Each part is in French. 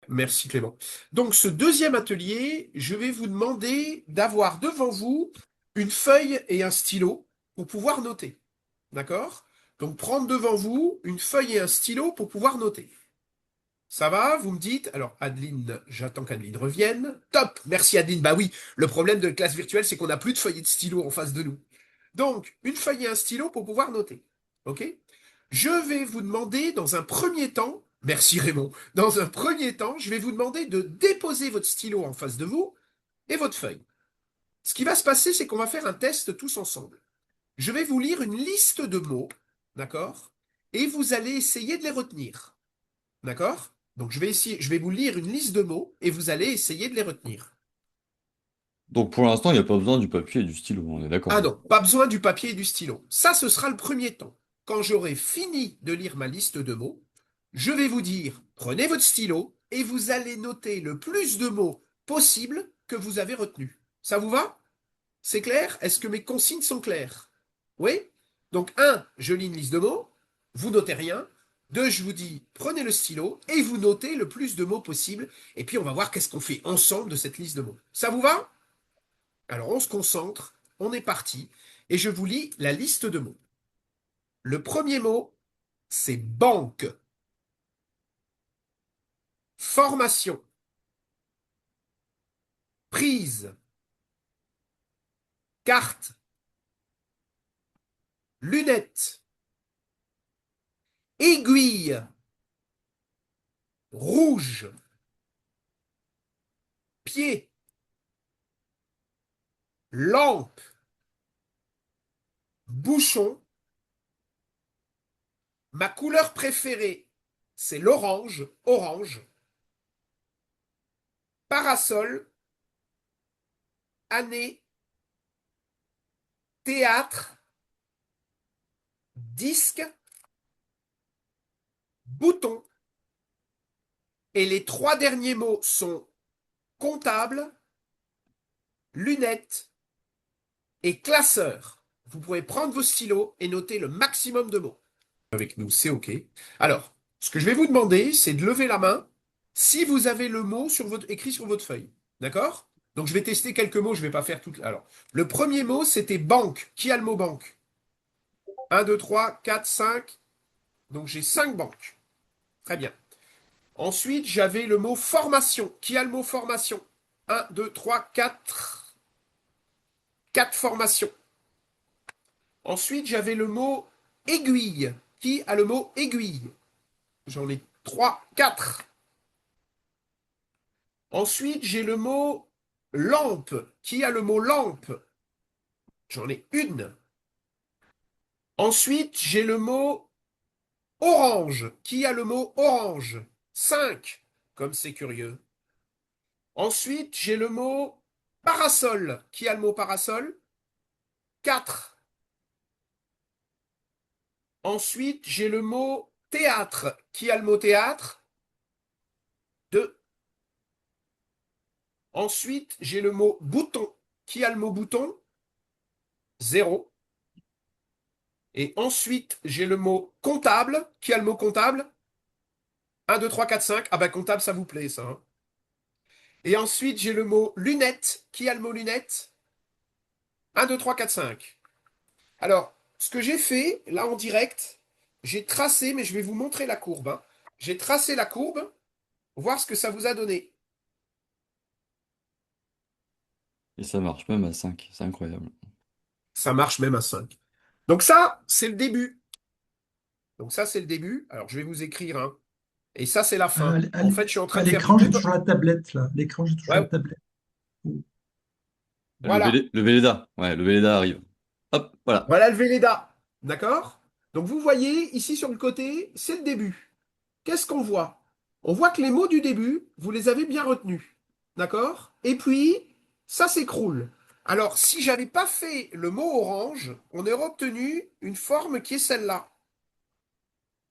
Merci Clément. Donc ce deuxième atelier, je vais vous demander d'avoir devant vous une feuille et un stylo pour pouvoir noter. D'accord? Donc prendre devant vous une feuille et un stylo pour pouvoir noter. Ça va? Vous me dites? Alors Adeline, j'attends qu'Adeline revienne. Top! Merci Adeline. Bah oui, le problème de la classe virtuelle, c'est qu'on n'a plus de feuille et de stylo en face de nous. Donc, une feuille et un stylo pour pouvoir noter. OK? Je vais vous demander dans un premier temps, merci Raymond, dans un premier temps, je vais vous demander de déposer votre stylo en face de vous et votre feuille. Ce qui va se passer, c'est qu'on va faire un test tous ensemble. Je vais vous lire une liste de mots, d'accord? Et vous allez essayer de les retenir. D'accord? Donc je vais vous lire une liste de mots et vous allez essayer de les retenir. Donc pour l'instant, il n'y a pas besoin du papier et du stylo, on est d'accord. Ah non, pas besoin du papier et du stylo. Ça, ce sera le premier temps. Quand j'aurai fini de lire ma liste de mots, je vais vous dire, prenez votre stylo et vous allez noter le plus de mots possible que vous avez retenus. Ça vous va? C'est clair? Est-ce que mes consignes sont claires? Oui? Donc, un, je lis une liste de mots, vous notez rien. Deux, je vous dis, prenez le stylo et vous notez le plus de mots possible. Et puis, on va voir qu'est-ce qu'on fait ensemble de cette liste de mots. Ça vous va? Alors, on se concentre, on est parti, et je vous lis la liste de mots. Le premier mot, c'est banque, formation, prise, carte, lunettes, aiguille, rouge, pied, lampe, bouchon. Ma couleur préférée, c'est l'orange, orange, parasol, année, théâtre, disque, bouton. Et les trois derniers mots sont comptable, lunettes et classeur. Vous pouvez prendre vos stylos et noter le maximum de mots. Avec nous, c'est OK. Alors, ce que je vais vous demander, c'est de lever la main si vous avez le mot écrit sur votre feuille. D'accord? Donc, je vais tester quelques mots, je ne vais pas faire tout. Alors, le premier mot, c'était banque. Qui a le mot banque? Un, 2, 3, 4, 5. Donc, j'ai 5 banques. Très bien. Ensuite, j'avais le mot formation. Qui a le mot formation? Un, 2, 3, 4. 4 formations. Ensuite, j'avais le mot aiguille. Qui a le mot aiguille? J'en ai 3, 4. Ensuite, j'ai le mot lampe. Qui a le mot lampe? J'en ai une. Ensuite, j'ai le mot orange. Qui a le mot orange? 5. Comme c'est curieux. Ensuite, j'ai le mot parasol. Qui a le mot parasol? 4. Ensuite, j'ai le mot théâtre. Qui a le mot théâtre? 2. Ensuite, j'ai le mot bouton. Qui a le mot bouton? 0. Et ensuite, j'ai le mot comptable. Qui a le mot comptable? Un, 2, 3, 4, 5. Ah ben comptable, ça vous plaît, ça, hein. Et ensuite, j'ai le mot lunette. Qui a le mot lunette? Un, 2, 3, 4, 5. Alors, ce que j'ai fait, là en direct, j'ai tracé, mais je vais vous montrer la courbe, hein. J'ai tracé la courbe, voir ce que ça vous a donné. Et ça marche même à 5, c'est incroyable. Ça marche même à 5. Donc ça, c'est le début. Donc ça, c'est le début. Alors, je vais vous écrire, hein. Et ça, c'est la fin. En fait, je suis en train À de faire l'écran, j'ai tout. toujours la tablette, là. L'écran, j'ai toujours la Ouais, tablette. voilà. Le Véleda, ouais, le Véleda arrive. Hop, voilà. Voilà le Véleda. D'accord? Donc vous voyez, ici sur le côté, c'est le début. Qu'est-ce qu'on voit? On voit que les mots du début, vous les avez bien retenus. D'accord? Et puis, ça s'écroule. Alors, si j'avais pas fait le mot orange, on aurait obtenu une forme qui est celle-là.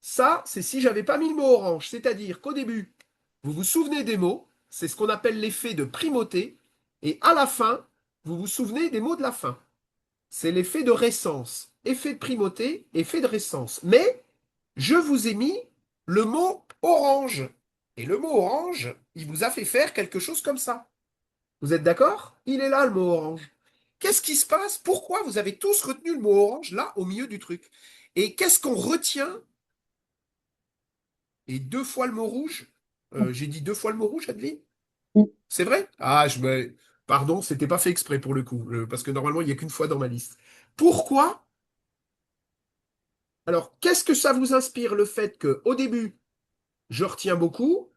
Ça, c'est si j'avais pas mis le mot orange. C'est-à-dire qu'au début, vous vous souvenez des mots, c'est ce qu'on appelle l'effet de primauté, et à la fin, vous vous souvenez des mots de la fin. C'est l'effet de récence. Effet de primauté, effet de récence. Mais je vous ai mis le mot orange. Et le mot orange, il vous a fait faire quelque chose comme ça. Vous êtes d'accord? Il est là, le mot orange. Qu'est-ce qui se passe? Pourquoi vous avez tous retenu le mot orange là, au milieu du truc? Et qu'est-ce qu'on retient? Et deux fois le mot rouge? J'ai dit deux fois le mot rouge, Adeline? C'est vrai? Ah, pardon, c'était pas fait exprès pour le coup, parce que normalement, il n'y a qu'une fois dans ma liste. Pourquoi? Alors, qu'est-ce que ça vous inspire le fait que, au début, je retiens beaucoup.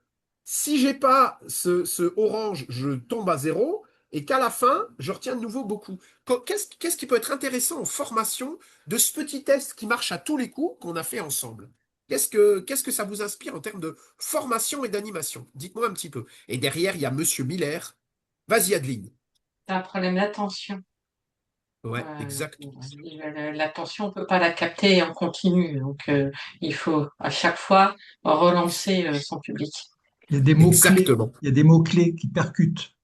Si j'ai pas ce orange, je tombe à zéro. Et qu'à la fin, je retiens de nouveau beaucoup. Qu'est-ce qui peut être intéressant en formation de ce petit test qui marche à tous les coups qu'on a fait ensemble? Qu'est-ce que ça vous inspire en termes de formation et d'animation? Dites-moi un petit peu. Et derrière, il y a Monsieur Miller. Vas-y, Adeline. C'est un problème d'attention. Ouais, exact. L'attention, on peut pas la capter en continu. Donc, il faut à chaque fois relancer son public. Il y a des mots-clés. Exactement. Il y a des mots-clés qui percutent.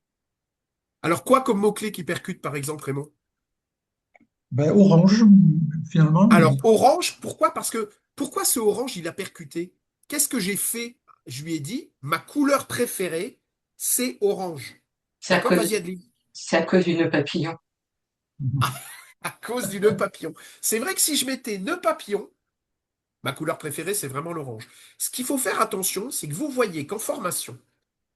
Alors, quoi comme mot-clé qui percute, par exemple, Raymond? Ben, orange, finalement, Alors, orange, pourquoi? Parce que pourquoi ce orange, il a percuté? Qu'est-ce que j'ai fait? Je lui ai dit, ma couleur préférée, c'est orange. C'est à D'accord? cause, Vas-y, Adeline. c'est à cause du nœud papillon. À cause du nœud papillon. C'est vrai que si je mettais nœud papillon, ma couleur préférée, c'est vraiment l'orange. Ce qu'il faut faire attention, c'est que vous voyez qu'en formation,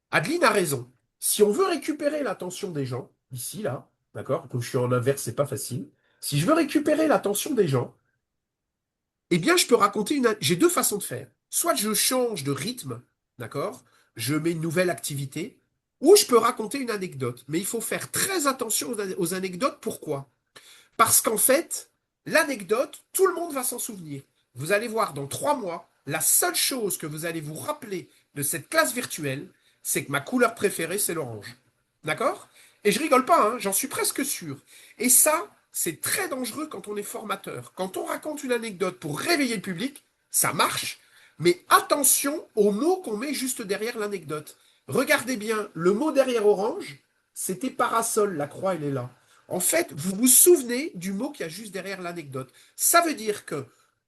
Adeline a raison. Si on veut récupérer l'attention des gens, ici, là, d'accord? Comme je suis en inverse, c'est pas facile. Si je veux récupérer l'attention des gens, eh bien, je peux raconter une. J'ai deux façons de faire. Soit je change de rythme, d'accord? Je mets une nouvelle activité, ou je peux raconter une anecdote. Mais il faut faire très attention aux anecdotes. Pourquoi? Parce qu'en fait, l'anecdote, tout le monde va s'en souvenir. Vous allez voir dans 3 mois, la seule chose que vous allez vous rappeler de cette classe virtuelle, c'est que ma couleur préférée, c'est l'orange. D'accord? Et je rigole pas, hein, j'en suis presque sûr. Et ça, c'est très dangereux quand on est formateur. Quand on raconte une anecdote pour réveiller le public, ça marche. Mais attention aux mots qu'on met juste derrière l'anecdote. Regardez bien, le mot derrière orange, c'était parasol, la croix, elle est là. En fait, vous vous souvenez du mot qu'il y a juste derrière l'anecdote. Ça veut dire que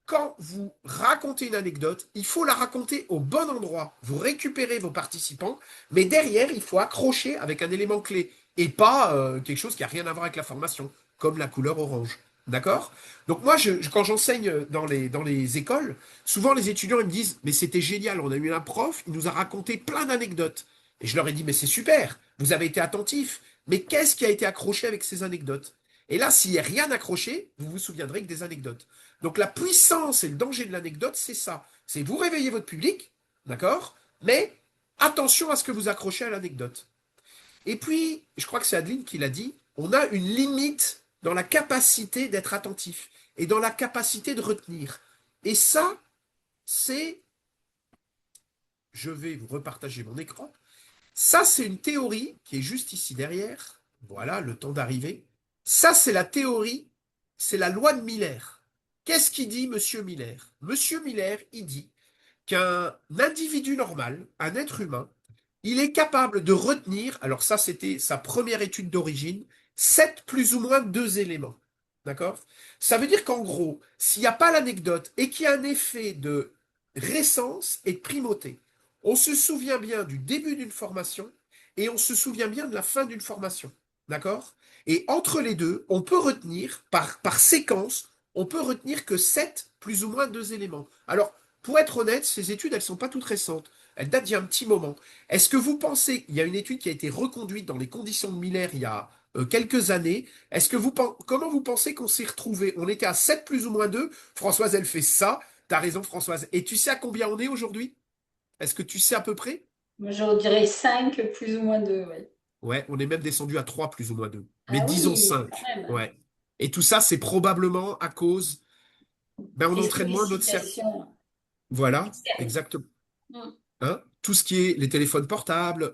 quand vous racontez une anecdote, il faut la raconter au bon endroit. Vous récupérez vos participants, mais derrière, il faut accrocher avec un élément clé et pas quelque chose qui n'a rien à voir avec la formation, comme la couleur orange. D'accord? Donc moi, quand j'enseigne dans les écoles, souvent les étudiants ils me disent, mais c'était génial, on a eu un prof, il nous a raconté plein d'anecdotes. Et je leur ai dit, mais c'est super, vous avez été attentifs, mais qu'est-ce qui a été accroché avec ces anecdotes? Et là, s'il n'y a rien accroché, vous vous souviendrez que des anecdotes. Donc la puissance et le danger de l'anecdote, c'est ça. C'est vous réveiller votre public, d'accord? Mais attention à ce que vous accrochez à l'anecdote. Et puis, je crois que c'est Adeline qui l'a dit, on a une limite dans la capacité d'être attentif et dans la capacité de retenir. Et ça, c'est, je vais vous repartager mon écran, ça c'est une théorie qui est juste ici derrière. Voilà, le temps d'arriver. Ça c'est la théorie, c'est la loi de Miller. Qu'est-ce qu'il dit, Monsieur Miller? Monsieur Miller, il dit qu'un individu normal, un être humain, il est capable de retenir, alors ça c'était sa première étude d'origine, 7 plus ou moins 2 éléments. D'accord? Ça veut dire qu'en gros, s'il n'y a pas l'anecdote et qu'il y a un effet de récence et de primauté, on se souvient bien du début d'une formation et on se souvient bien de la fin d'une formation. D'accord? Et entre les deux, on peut retenir, par séquence, on peut retenir que 7 plus ou moins 2 éléments. Alors, pour être honnête, ces études, elles ne sont pas toutes récentes. Elles datent d'il y a un petit moment. Est-ce que vous pensez, il y a une étude qui a été reconduite dans les conditions de Miller il y a quelques années, comment vous pensez qu'on s'est retrouvé? On était à 7 plus ou moins 2. Françoise, elle fait ça. T'as raison, Françoise. Et tu sais à combien on est aujourd'hui? Est-ce que tu sais à peu près? Moi, je dirais 5 plus ou moins 2, oui. Ouais, on est même descendu à 3 plus ou moins 2. Mais Ah disons oui, quand 5. même. Ouais. Et tout ça, c'est probablement à cause, on Des entraîne moins notre cerveau. sollicitations Voilà, externes. exactement. Mm. Hein, tout ce qui est les téléphones portables,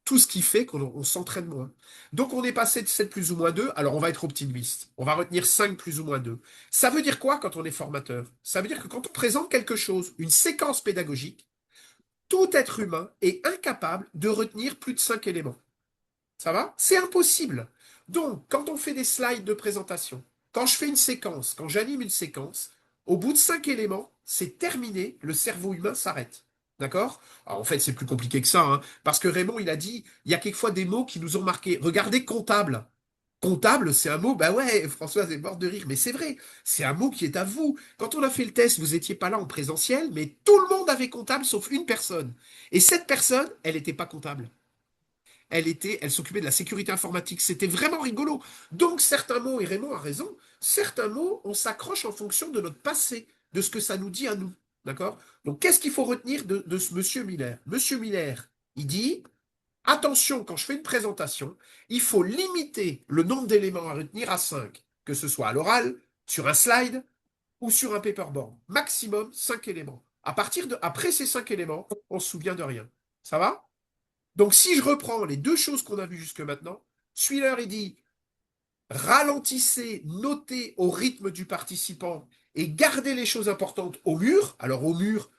tout ce qui fait qu'on s'entraîne moins. Donc on est passé de 7 plus ou moins 2. Alors on va être optimiste. On va retenir 5 plus ou moins 2. Ça veut dire quoi quand on est formateur? Ça veut dire que quand on présente quelque chose, une séquence pédagogique, tout être humain est incapable de retenir plus de 5 éléments. Ça va? C'est impossible. Donc, quand on fait des slides de présentation, quand je fais une séquence, quand j'anime une séquence, au bout de 5 éléments, c'est terminé, le cerveau humain s'arrête. D'accord? Alors, en fait, c'est plus compliqué que ça, hein, parce que Raymond, il a dit, il y a quelquefois des mots qui nous ont marqués. Regardez comptable. Comptable, c'est un mot, bah ouais, Françoise est morte de rire, mais c'est vrai, c'est un mot qui est à vous. Quand on a fait le test, vous étiez pas là en présentiel, mais tout le monde avait comptable sauf une personne. Et cette personne, elle n'était pas comptable. Elle s'occupait de la sécurité informatique. C'était vraiment rigolo. Donc certains mots, et Raymond a raison, certains mots, on s'accroche en fonction de notre passé, de ce que ça nous dit à nous. D'accord? Donc qu'est-ce qu'il faut retenir de ce monsieur Miller? Monsieur Miller, il dit, attention, quand je fais une présentation, il faut limiter le nombre d'éléments à retenir à 5, que ce soit à l'oral, sur un slide ou sur un paperboard. Maximum 5 éléments. Après ces 5 éléments, on se souvient de rien. Ça va? Donc, si je reprends les deux choses qu'on a vues jusque maintenant, Swiller, il dit ralentissez, notez au rythme du participant et gardez les choses importantes au mur. Alors, au mur,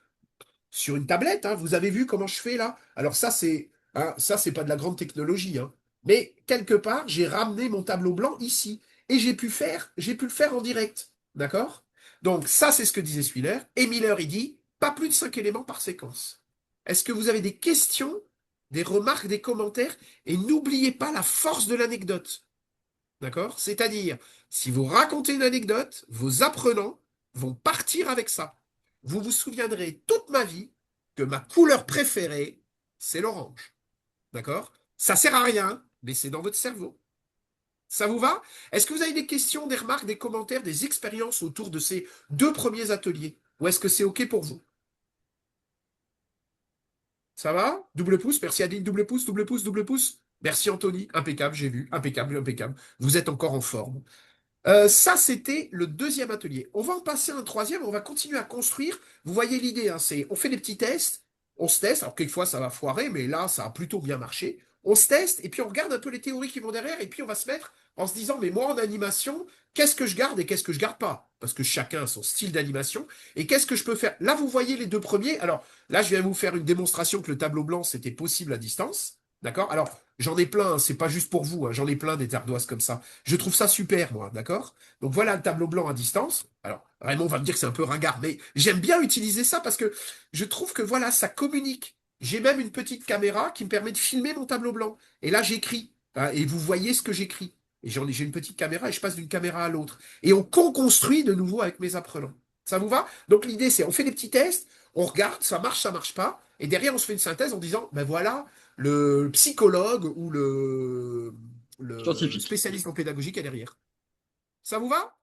sur une tablette, hein, vous avez vu comment je fais là? Alors, ça, c'est pas de la grande technologie, hein. Mais quelque part, j'ai ramené mon tableau blanc ici et j'ai pu le faire en direct. D'accord? Donc, ça, c'est ce que disait Swiller. Et Miller, il dit pas plus de 5 éléments par séquence. Est-ce que vous avez des questions, des remarques, des commentaires? Et n'oubliez pas la force de l'anecdote. D'accord? C'est-à-dire, si vous racontez une anecdote, vos apprenants vont partir avec ça. Vous vous souviendrez toute ma vie que ma couleur préférée, c'est l'orange. D'accord? Ça sert à rien, mais c'est dans votre cerveau. Ça vous va? Est-ce que vous avez des questions, des remarques, des commentaires, des expériences autour de ces deux premiers ateliers? Ou est-ce que c'est OK pour vous? Ça va? Double pouce, merci Adine, double pouce, double pouce, double pouce. Merci Anthony, impeccable, j'ai vu, impeccable, impeccable. Vous êtes encore en forme. Ça, c'était le deuxième atelier. On va en passer à un troisième, on va continuer à construire. Vous voyez l'idée, hein, c'est on fait des petits tests, on se teste, alors quelquefois ça va foirer, mais là, ça a plutôt bien marché. On se teste, et puis on regarde un peu les théories qui vont derrière, et puis on va se mettre en se disant, mais moi en animation, qu'est-ce que je garde et qu'est-ce que je garde pas? Parce que chacun a son style d'animation, et qu'est-ce que je peux faire? Là, vous voyez les deux premiers. Alors là, je viens vous faire une démonstration que le tableau blanc, c'était possible à distance. D'accord? Alors, j'en ai plein, hein, c'est pas juste pour vous, hein, j'en ai plein des ardoises comme ça. Je trouve ça super, moi, d'accord? Donc voilà le tableau blanc à distance. Alors, Raymond va me dire que c'est un peu ringard, mais j'aime bien utiliser ça parce que je trouve que voilà, ça communique. J'ai même une petite caméra qui me permet de filmer mon tableau blanc. Et là, j'écris, hein, et vous voyez ce que j'écris. Et j'ai une petite caméra et je passe d'une caméra à l'autre. Et on co-construit de nouveau avec mes apprenants. Ça vous va? Donc l'idée, c'est on fait des petits tests, on regarde, ça marche pas. Et derrière, on se fait une synthèse en disant, ben voilà, le psychologue ou le Scientifique. spécialiste en pédagogique est derrière. Ça vous va?